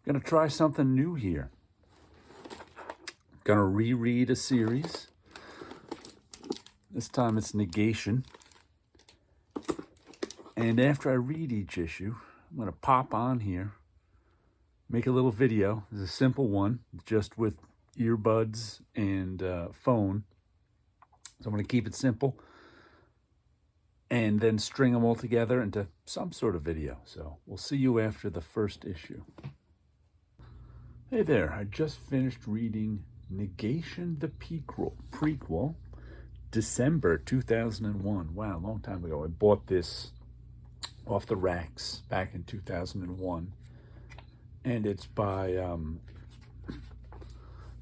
Gonna try something new here. Gonna reread a series. This time it's Negation. And after I read each issue, I'm gonna pop on here, make a little video. It's a simple one, just with earbuds and phone. So I'm gonna keep it simple and then string them all together into some sort of video. So we'll see you after the first issue. Hey there, I just finished reading Negation, the prequel, December 2001. Wow, a long time ago. I bought this off the racks back in 2001. And it's by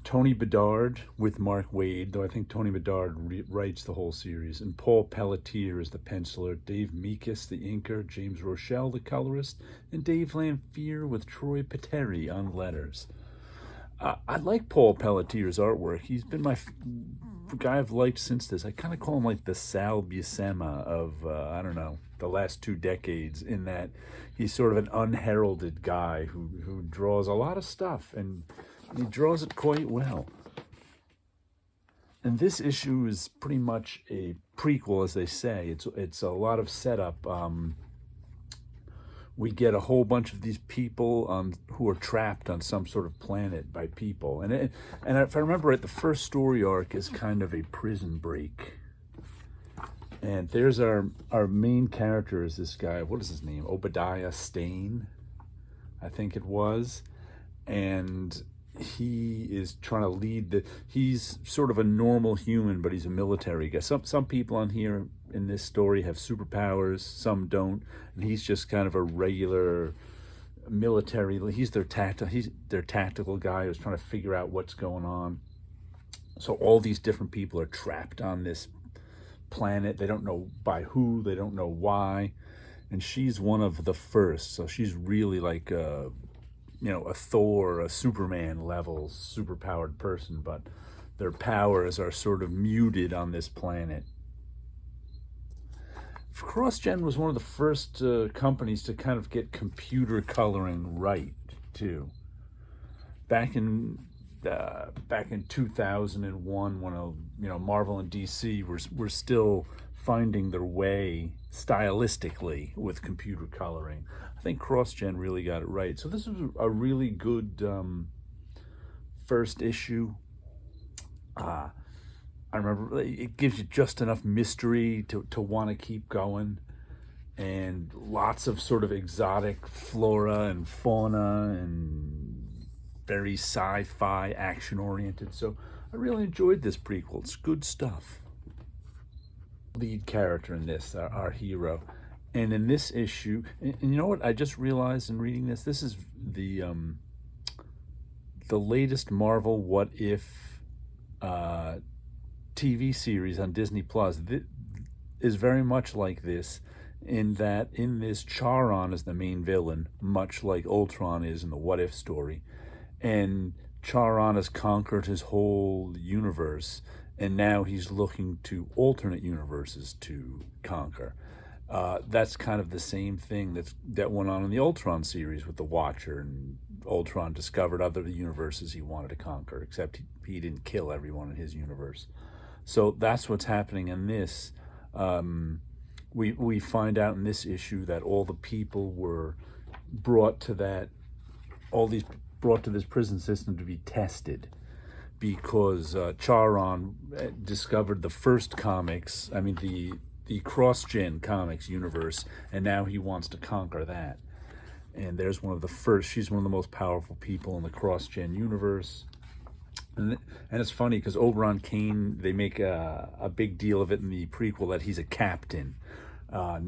Tony Bedard with Mark Waid, though I think Tony Bedard writes the whole series. And Paul Pelletier is the penciler, Dave Meekus, the inker, James Rochelle, the colorist, and Dave Lamphere with Troy Peteri on letters. I like Paul Pelletier's artwork. He's been my guy I've liked since this. I kind of call him like the Sal Buscema of, I don't know, the last 2 decades, in that he's sort of an unheralded guy who draws a lot of stuff, and he draws it quite well. And this issue is pretty much a prequel, as they say. It's a lot of setup. We get a whole bunch of these people who are trapped on some sort of planet by people. And if I remember right, the first story arc is kind of a prison break. And there's our main character is this guy, what is his name? Obadiah Stane, I think it was. And he is trying to lead he's sort of a normal human, but he's a military guy. Some people on here in this story have superpowers, some don't, and he's just kind of a regular military. He's their tactical guy who's trying to figure out what's going on. So all these different people are trapped on this planet. They don't know by who, they don't know why, and she's one of the first. So she's really like a Thor, a Superman level superpowered person, but their powers are sort of muted on this planet. Crossgen was one of the first companies to kind of get computer coloring right too. Back in 2001, when Marvel and DC were still finding their way stylistically with computer coloring, I think Crossgen really got it right. So this was a really good first issue. I remember it gives you just enough mystery to want to keep going, and lots of sort of exotic flora and fauna and very sci-fi action oriented. So I really enjoyed this prequel. It's good stuff. Lead character in this, our hero. And in this issue, and you know what I just realized in reading this? This is the latest Marvel What If TV series on Disney Plus. Is very much like this, in that in this Charon is the main villain, much like Ultron is in the What If story. And Charon has conquered his whole universe, and now he's looking to alternate universes to conquer. That's kind of the same thing that went on in the Ultron series with the Watcher, and Ultron discovered other universes he wanted to conquer, except he didn't kill everyone in his universe. So that's what's happening in this. We find out in this issue that all the people were brought to this prison system to be tested, because Charon discovered the first comics, the Crossgen comics universe, and now he wants to conquer that. And there's one of the first, she's one of the most powerful people in the Crossgen universe. And it's funny because Oberon Kane, they make a big deal of it in the prequel that he's a captain, I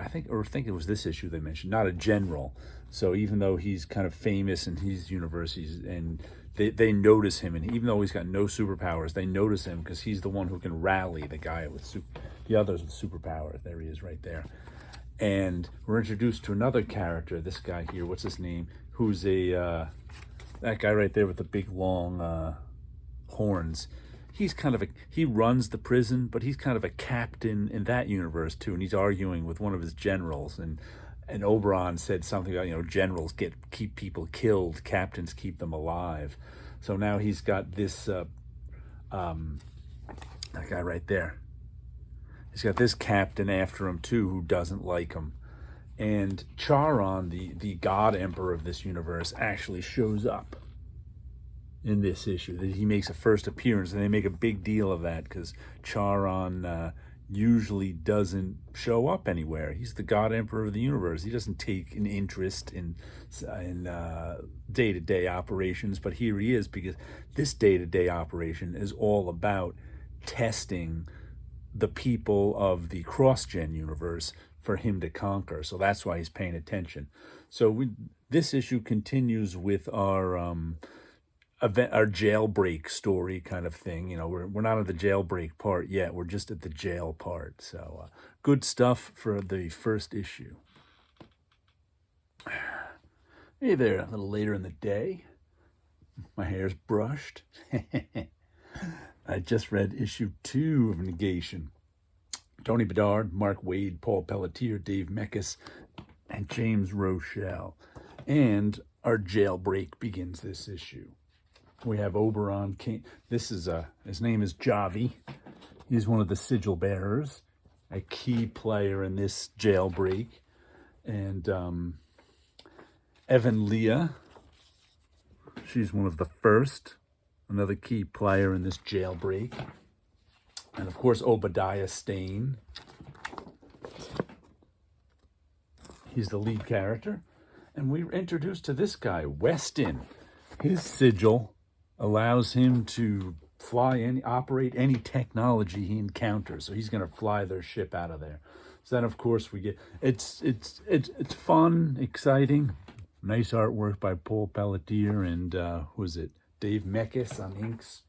think it was this issue they mentioned, not a general. So even though he's kind of famous in his universe, they notice him, and even though he's got no superpowers, they notice him because he's the one who can rally the guy with the others with superpowers. There he is, right there. And we're introduced to another character. This guy here, what's his name? Who's that guy right there with the big long horns. He runs the prison, but he's kind of a captain in that universe too, and he's arguing with one of his generals, and and Oberon said something about, generals keep people killed, captains keep them alive. So now he's got this that guy right there. He's got this captain after him too, who doesn't like him. And Charon, the god emperor of this universe, actually shows up in this issue. He makes a first appearance, and they make a big deal of that because Charon usually doesn't show up anywhere. He's the god emperor of the universe. He doesn't take an interest in day-to-day operations, but here he is, because this day-to-day operation is all about testing the people of the Crossgen universe for him to conquer. So that's why he's paying attention. So this issue continues with our jailbreak story kind of thing. We're not at the jailbreak part yet. We're just at the jail part. So good stuff for the first issue. Hey there, a little later in the day. My hair's brushed. I just read issue 2 of Negation. Tony Bedard, Mark Waid, Paul Pelletier, Dave Mekis, and James Rochelle. And our jailbreak begins this issue. We have Oberon King. His name is Javi. He's one of the sigil bearers, a key player in this jailbreak. And Evan Leah, she's one of the first, another key player in this jailbreak. And of course, Obadiah Stane. He's the lead character. And we're introduced to this guy, Weston. His sigil allows him to operate any technology he encounters. So he's going to fly their ship out of there. So then, of course, we get it's fun, exciting, nice artwork by Paul Pelletier and Dave Mekis on inks,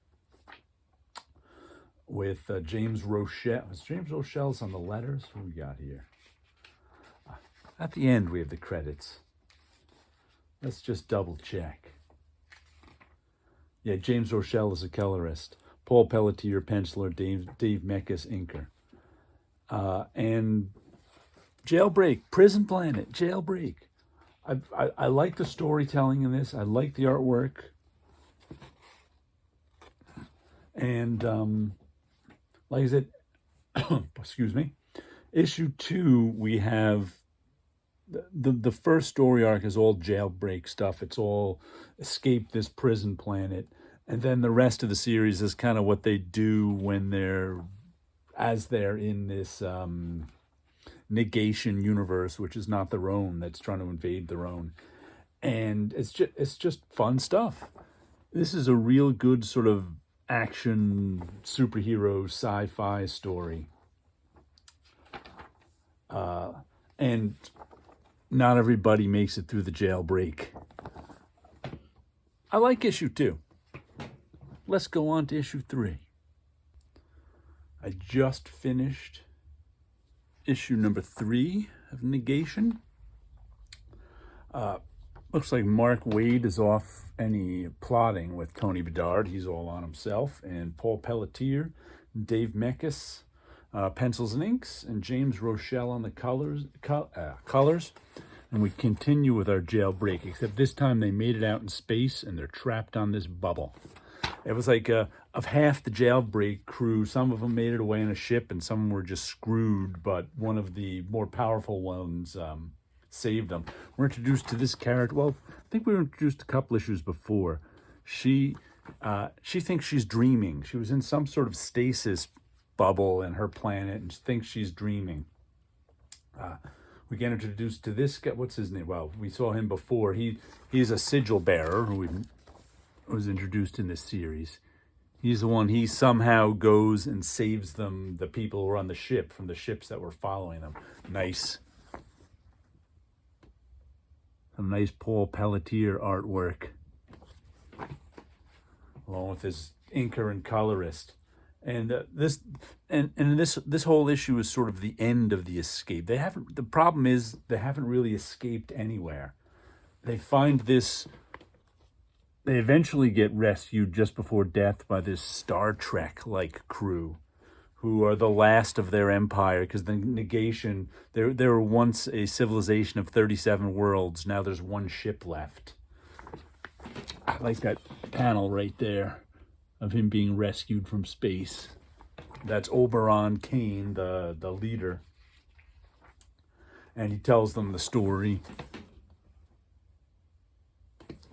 with James Rochelle. James Rochelle's on the letters. What we got here? At the end, we have the credits. Let's just double check. Yeah, James Rochelle is a colorist. Paul Pelletier, penciler. Dave Mekis, inker. And Jailbreak, Prison Planet, Jailbreak. I like the storytelling in this. I like the artwork. And like I said, excuse me, issue 2, we have the first story arc is all jailbreak stuff. It's all escape this prison planet. And then the rest of the series is kind of what they do when they're in this negation universe, which is not their own, that's trying to invade their own. And it's just fun stuff. This is a real good sort of action superhero sci-fi story. And not everybody makes it through the jailbreak. I like issue 2. Let's go on to issue 3. I just finished issue number 3 of Negation. Looks like Mark Waid is off any plotting with Tony Bedard. He's all on himself. And Paul Pelletier, Dave Mekis, pencils and inks, and James Rochelle on the colors. And we continue with our jailbreak, except this time they made it out in space and they're trapped on this bubble. It was like of half the jailbreak crew, some of them made it away in a ship and some were just screwed, but one of the more powerful ones saved them. We're introduced to this character. Well, I think we were introduced a couple issues before. She thinks she's dreaming. She was in some sort of stasis bubble in her planet and thinks she's dreaming. We get introduced to this guy. What's his name? Well, we saw him before. He's a sigil bearer who was introduced in this series. He's the one, he somehow goes and saves them, the people who are on the ship, from the ships that were following them. Nice. Some nice Paul Pelletier artwork, along with his inker and colorist. And this whole issue is sort of the end of the escape. The problem is they haven't really escaped anywhere. They eventually get rescued just before death by this Star Trek-like crew who are the last of their empire, because the Negation, there were once a civilization of 37 worlds. Now there's one ship left. I like that panel right there of him being rescued from space. That's Oberon Kane, the leader. And he tells them the story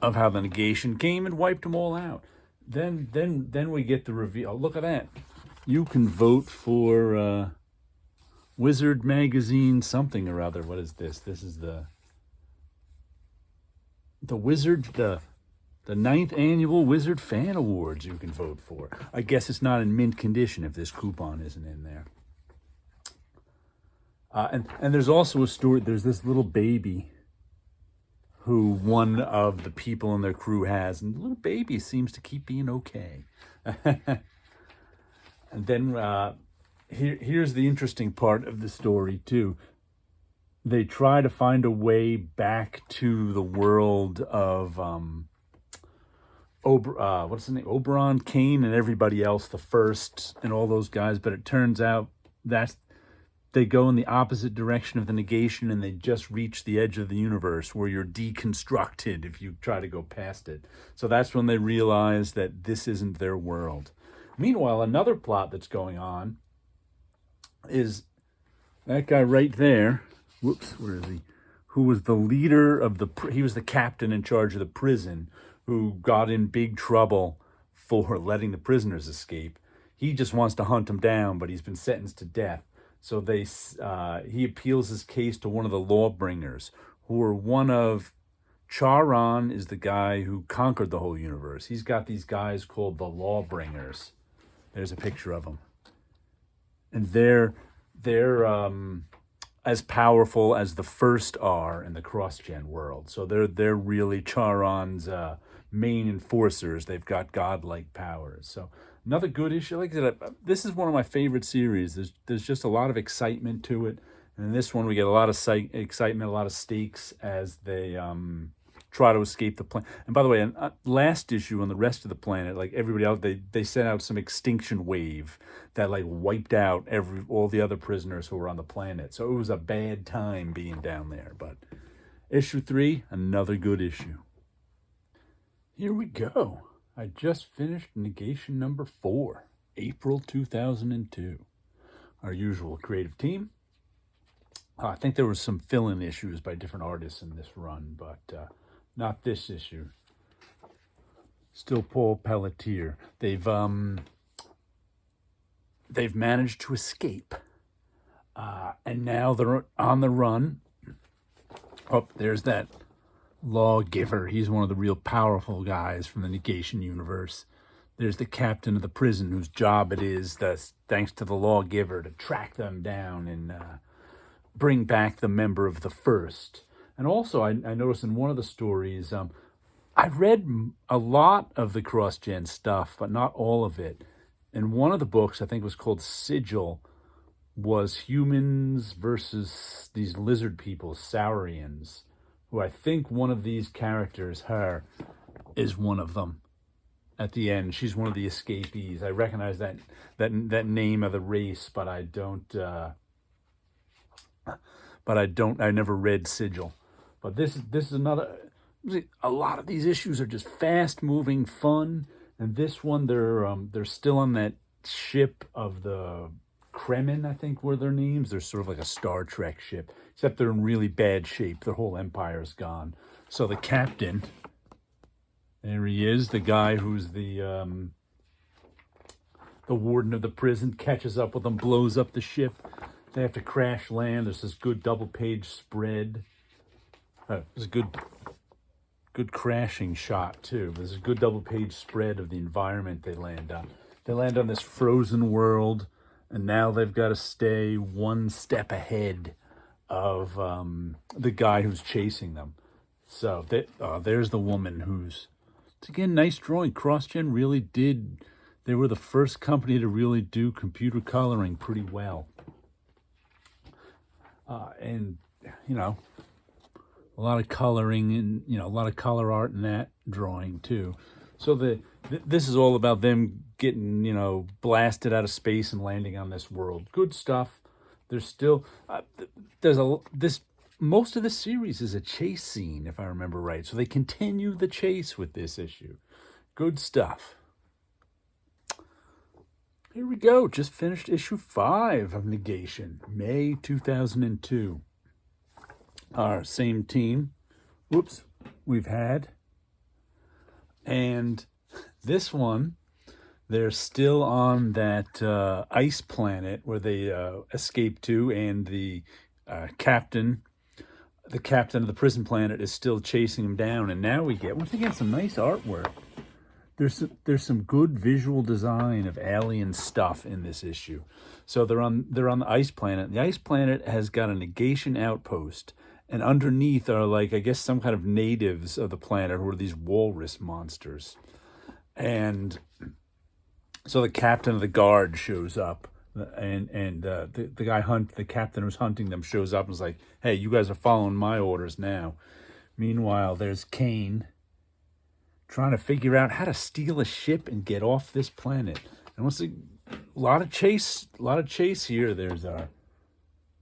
of how the Negation came and wiped them all out. Then we get the reveal. Oh, look at that. You can vote for Wizard Magazine something or other. What is this? This is the Wizard, the 9th Annual Wizard Fan Awards you can vote for. I guess it's not in mint condition if this coupon isn't in there. And there's also a story. There's this little baby who one of the people in their crew has, and the little baby seems to keep being okay. And then here's the interesting part of the story too. They try to find a way back to the world of what's his name? Oberon Kane and everybody else, the First and all those guys, but it turns out that they go in the opposite direction of the Negation, and they just reach the edge of the universe where you're deconstructed if you try to go past it. So that's when they realize that this isn't their world. Meanwhile, another plot that's going on is that guy right there. Whoops, where is he? Who was the leader of he was the captain in charge of the prison, who got in big trouble for letting the prisoners escape. He just wants to hunt them down, but he's been sentenced to death. So he appeals his case to one of the lawbringers, who are one of Charon is the guy who conquered the whole universe. He's got these guys called the lawbringers. There's a picture of them, and they're as powerful as the First are in the Crossgen world. So they're really Charon's main enforcers. They've got godlike powers. So another good issue. Like I said, this is one of my favorite series. There's just a lot of excitement to it. And in this one, we get a lot of excitement, a lot of stakes as they try to escape the planet. And by the way, last issue on the rest of the planet, like everybody else, they sent out some extinction wave that like wiped out all the other prisoners who were on the planet. So it was a bad time being down there. But issue 3, another good issue. Here we go. I just finished Negation number 4, April 2002. Our usual creative team. I think there was some fill-in issues by different artists in this run, but not this issue. Still Paul Pelletier. They've managed to escape, and now they're on the run. Oh, there's that lawgiver. He's one of the real powerful guys from the Negation universe. There's the captain of the prison whose job it is, thanks to the lawgiver, to track them down and bring back the member of the First. And also, I noticed in one of the stories, I read a lot of the Crossgen stuff, but not all of it. And one of the books, I think it was called Sigil, was humans versus these lizard people, Saurians, who I think one of these characters, her, is one of them. At the end, she's one of the escapees. I recognize that name of the race, but I never read Sigil. But this is another. A lot of these issues are just fast moving, fun, and this one they're still on that ship of the Kremen, I think were their names. They're sort of like a Star Trek ship, except they're in really bad shape. Their whole empire's gone. So the captain, there he is, the guy who's the warden of the prison, catches up with them, blows up the ship. They have to crash land. There's this good double-page spread. There's a good crashing shot, too. There's a good double-page spread of the environment they land on. They land on this frozen world, and now they've got to stay one step ahead of the guy who's chasing them. So there's the woman who's... It's, again, nice drawing. Crossgen really did... They were the first company to really do computer coloring pretty well. And, you know, a lot of coloring and, you know, a lot of color art in that drawing too. So this is all about them getting, blasted out of space and landing on this world. Good stuff. There's still most of the series is a chase scene, if I remember right. So they continue the chase with this issue. Good stuff. Here we go. Just finished issue 5 of Negation, May 2002. Our same team. Whoops. We've had. And this one, they're still on that ice planet where they escaped to, and the captain of the prison planet is still chasing them down. And now we get, once again, some nice artwork. There's some good visual design of alien stuff in this issue. So they're on the ice planet. The ice planet has got a negation outpost, and underneath are, like, I guess some kind of natives of the planet who are these walrus monsters. And so the captain of the guard shows up, and the captain who's hunting them shows up and is like, "Hey, you guys are following my orders now." Meanwhile, there's Kane trying to figure out how to steal a ship and get off this planet. And once a lot of chase here. There's our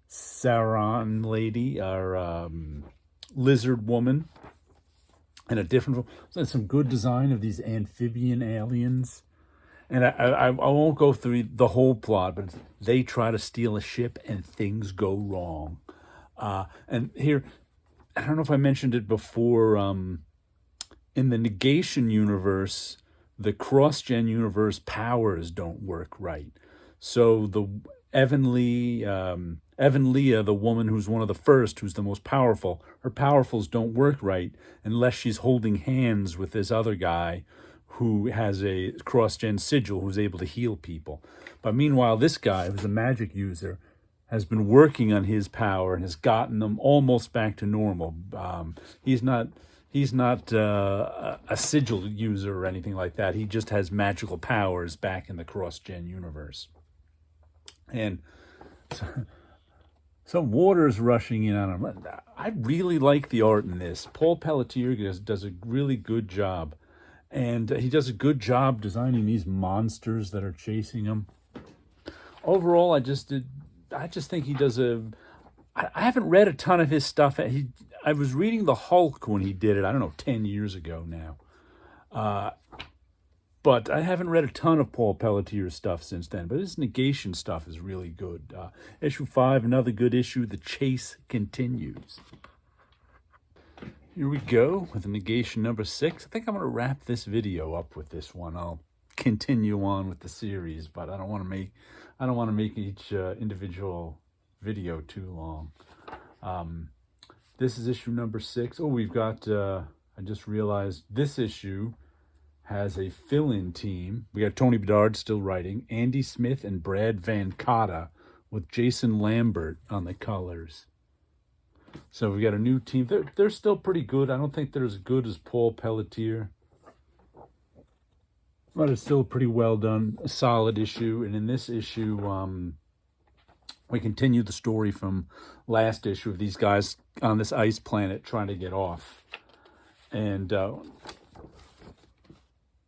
Sauron lady, our lizard woman, and a different. There's some good design of these amphibian aliens. And I won't go through the whole plot, but they try to steal a ship and things go wrong. And here, I don't know if I mentioned it before. In the Negation universe, the Crossgen universe powers don't work right. So the Evan Leah, the woman who's one of the first, who's the most powerful, her powerfuls don't work right unless she's holding hands with this other guy who has a Crossgen sigil, who's able to heal people. But meanwhile, this guy, who's a magic user, has been working on his power and has gotten them almost back to normal. He's not a sigil user or anything like that. He just has magical powers back in the Crossgen universe. And some water's rushing in on him. I really like the art in this. Paul Pelletier does a really good job. And he does a good job designing these monsters that are chasing him. Overall, I just think he does I haven't read a ton of his stuff. I was reading The Hulk when he did it, I don't know, 10 years ago now. But I haven't read a ton of Paul Pelletier's stuff since then. But his Negation stuff is really good. Issue 5, another good issue. The chase continues. Here we go with the Negation number 6. I think I'm going to wrap this video up with this one. I'll continue on with the series, but I don't want to make each individual video too long. This is issue number 6. Oh, we've got, I just realized this issue has a fill-in team. We got Tony Bedard still writing, Andy Smith and Brad Van Cotta with Jason Lambert on the colors. So we got a new team. They're still pretty good. I don't think they're as good as Paul Pelletier, but it's still pretty well done, a solid issue. And in this issue, we continue the story from last issue of these guys on this ice planet trying to get off. And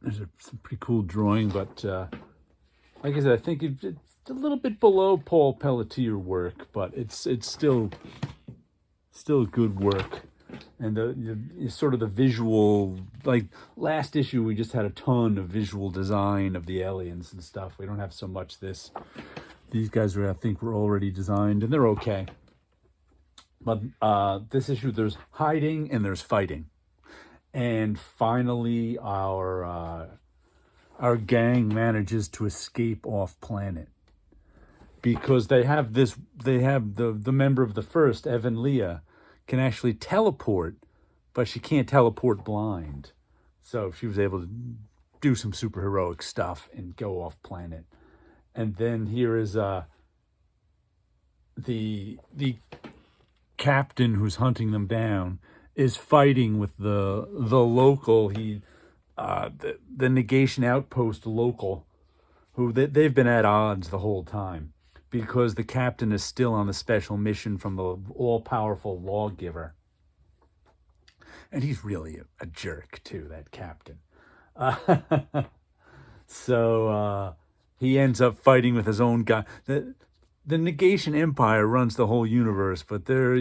there's some pretty cool drawing, but like I said, I think it's a little bit below Paul Pelletier work, but it's still good work. And sort of the visual, like last issue, we just had a ton of visual design of the aliens and stuff. We don't have so much this. These guys I think were already designed, and they're okay. But this issue, there's hiding and there's fighting. And finally, our gang manages to escape off planet. Because they have the member of the first, Evan Leah, can actually teleport, but she can't teleport blind. So she was able to do some superheroic stuff and go off planet. And then here is the captain who's hunting them down is fighting with the local, the Negation Outpost local, who they've been at odds the whole time, because the captain is still on the special mission from the all-powerful lawgiver. And he's really a jerk, too, that captain. So he ends up fighting with his own guy. The Negation Empire runs the whole universe, but they're,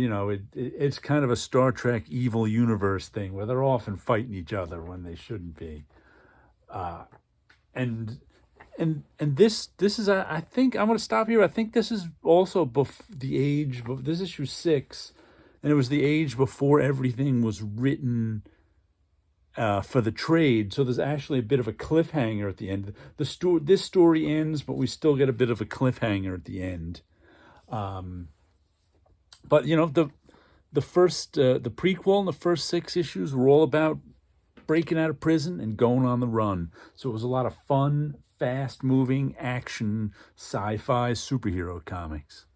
it's kind of a Star Trek evil universe thing where they're often fighting each other when they shouldn't be. And this is I think I'm going to stop here. I think this is also the age. This is issue 6, and it was the age before everything was written for the trade. So there's actually a bit of a cliffhanger at the end. This story ends, but we still get a bit of a cliffhanger at the end. But the prequel and the first 6 issues were all about breaking out of prison and going on the run. So it was a lot of fun, fast-moving action, sci-fi superhero comics.